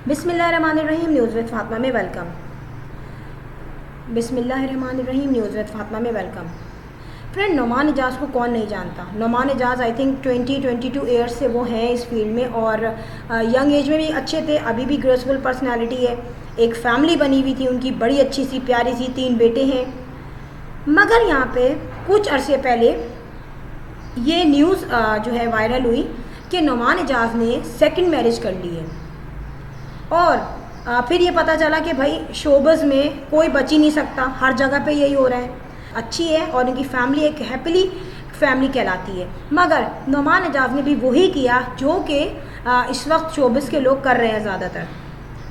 बिस्मिल्लाहिर्रहमानिर्रहीम news with Fatima में welcome. बिस्मिल्लाहिर्रहमानिर्रहीम न्यूज़ विद फातिमा में वेलकम। फ्रेंड, नोमान एजाज को कौन नहीं जानता। Noman Ejaz I think 22 years से वो हैं इस फील्ड में और यंग एज में भी अच्छे थे, अभी भी ग्रेसफुल पर्सनालिटी है। एक फैमिली बनी हुई थी उनकी, बड़ी अच्छी सी प्यारी सी, 3 बेटे हैं। मगर यहाँ पे कुछ अरसे पहले ये न्यूज़ जो है वायरल हुई कि नोमान एजाज ने सेकंड मैरिज कर ली है और फिर ये पता चला कि भाई शोबिज़ में कोई बच ही नहीं सकता, हर जगह पे यही हो रहा है। अच्छी है और उनकी फैमिली एक हैप्पीली फैमिली कहलाती है। मगर नोमान एजाज ने भी वही किया जो कि इस वक्त शोबिज़ के लोग कर रहे हैं ज़्यादातर।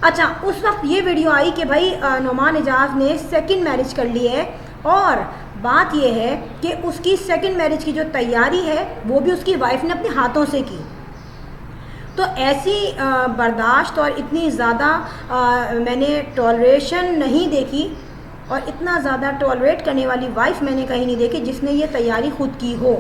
अच्छा, उस वक्त ये वीडियो आई कि भाई नोमान एजाज ने सेकंड मैरिज कर ली है और बात यह है कि उसकी सेकंड मैरिज की जो तैयारी है वो भी उसकी वाइफ ने अपने हाथों से की। तो ऐसी बर्दाश्त और इतनी ज़्यादा मैंने टॉलरेशन नहीं देखी और इतना ज़्यादा टॉलरेट करने वाली वाइफ मैंने कहीं नहीं देखी जिसने ये तैयारी खुद की हो।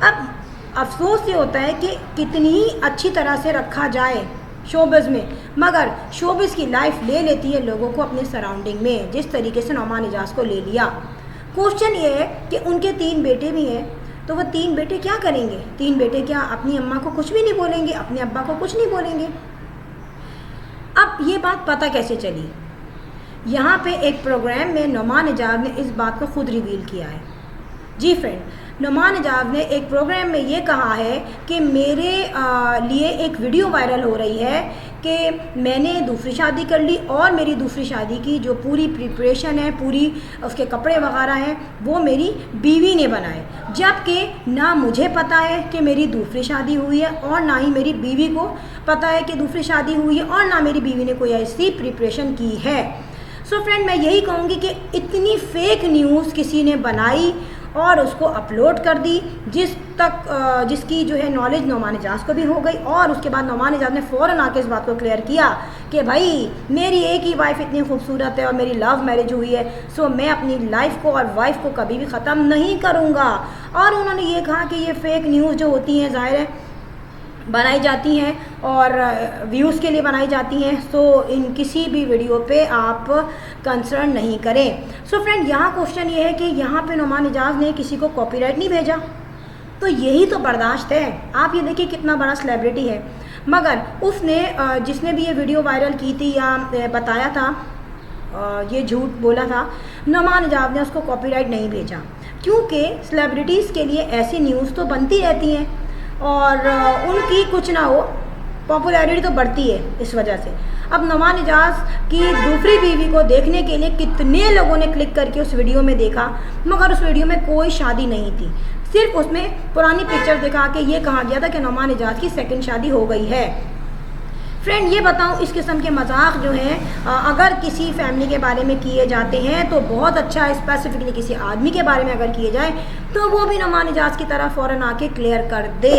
अब अफसोस ये होता है कि कितनी ही अच्छी तरह से रखा जाए शोबिज़ में, मगर शोबिज़ की लाइफ ले लेती है लोगों को अपने सराउंडिंग में, जिस तरीके से नोमान एजाज को ले लिया। क्वेश्चन ये है कि उनके 3 बेटे भी हैं, तो वो 3 बेटे क्या करेंगे? 3 बेटे क्या अपनी अम्मा को कुछ भी नहीं बोलेंगे, अपने अब्बा को कुछ नहीं बोलेंगे? अब ये बात पता कैसे चली? यहाँ पे एक प्रोग्राम में नोमान एजाज ने इस बात को खुद रिवील किया है। जी फ्रेंड, नोमान एजाज ने एक प्रोग्राम में ये कहा है कि मेरे लिए एक वीडियो वायरल हो रही है कि मैंने दूसरी शादी कर ली और मेरी दूसरी शादी की जो पूरी प्रिपरेशन है, पूरी उसके कपड़े वगैरह हैं, वो मेरी बीवी ने बनाए, जबकि ना मुझे पता है कि मेरी दूसरी शादी हुई है और ना ही मेरी बीवी को पता है कि दूसरी शादी हुई है और ना मेरी बीवी ने कोई ऐसी प्रिपरेशन की है। सो फ्रेंड, मैं यही कहूँगी कि इतनी फेक न्यूज़ किसी ने बनाई और उसको अपलोड कर दी जिसकी जो है नॉलेज नोमान एजाज को भी हो गई। और उसके बाद नोमान एजाज ने फ़ौरन आके इस बात को क्लियर किया कि भाई मेरी एक ही वाइफ इतनी खूबसूरत है और मेरी लव मैरिज हुई है, सो मैं अपनी लाइफ को और वाइफ को कभी भी ख़त्म नहीं करूँगा। और उन्होंने ये कहा कि ये फेक न्यूज़ जो होती हैं ज़ाहिर है बनाई जाती हैं और व्यूज़ के लिए बनाई जाती हैं, सो इन किसी भी वीडियो पे आप कंसर्न नहीं करें। सो फ्रेंड, यहाँ क्वेश्चन ये है कि यहाँ पे नोमान एजाज ने किसी को कॉपीराइट नहीं भेजा, तो यही तो बर्दाश्त है। आप ये देखिए कितना बड़ा सेलिब्रिटी है, मगर उसने जिसने भी ये वीडियो वायरल की थी या बताया था, ये झूठ बोला था, नोमान एजाज ने उसको कॉपीराइट नहीं भेजा, क्योंकि सेलिब्रिटीज़ के लिए ऐसी न्यूज़ तो बनती रहती हैं और उनकी कुछ ना हो पॉपुलैरिटी तो बढ़ती है इस वजह से। अब नोमान एजाज की दूसरी बीवी को देखने के लिए कितने लोगों ने क्लिक करके उस वीडियो में देखा, मगर उस वीडियो में कोई शादी नहीं थी, सिर्फ उसमें पुरानी पिक्चर दिखा के ये कहा गया था कि नोमान एजाज की सेकंड शादी हो गई है। फ्रेंड, ये बताऊं, इस किस्म के मजाक जो हैं अगर किसी फैमिली के बारे में किए जाते हैं तो बहुत अच्छा है, स्पेसिफिकली किसी आदमी के बारे में अगर किए जाए तो वो भी नोमान एजाज की तरह फ़ौरन आके क्लियर कर दे।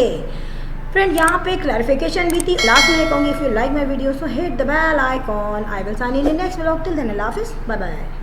फ्रेंड, यहाँ पे क्लैरिफिकेशन भी थी। लास्ट में कहूँगी, if you like my video so hit the bell icon. I will sign in next vlog. Till then अल्लाह हाफिज़, बाय बाय।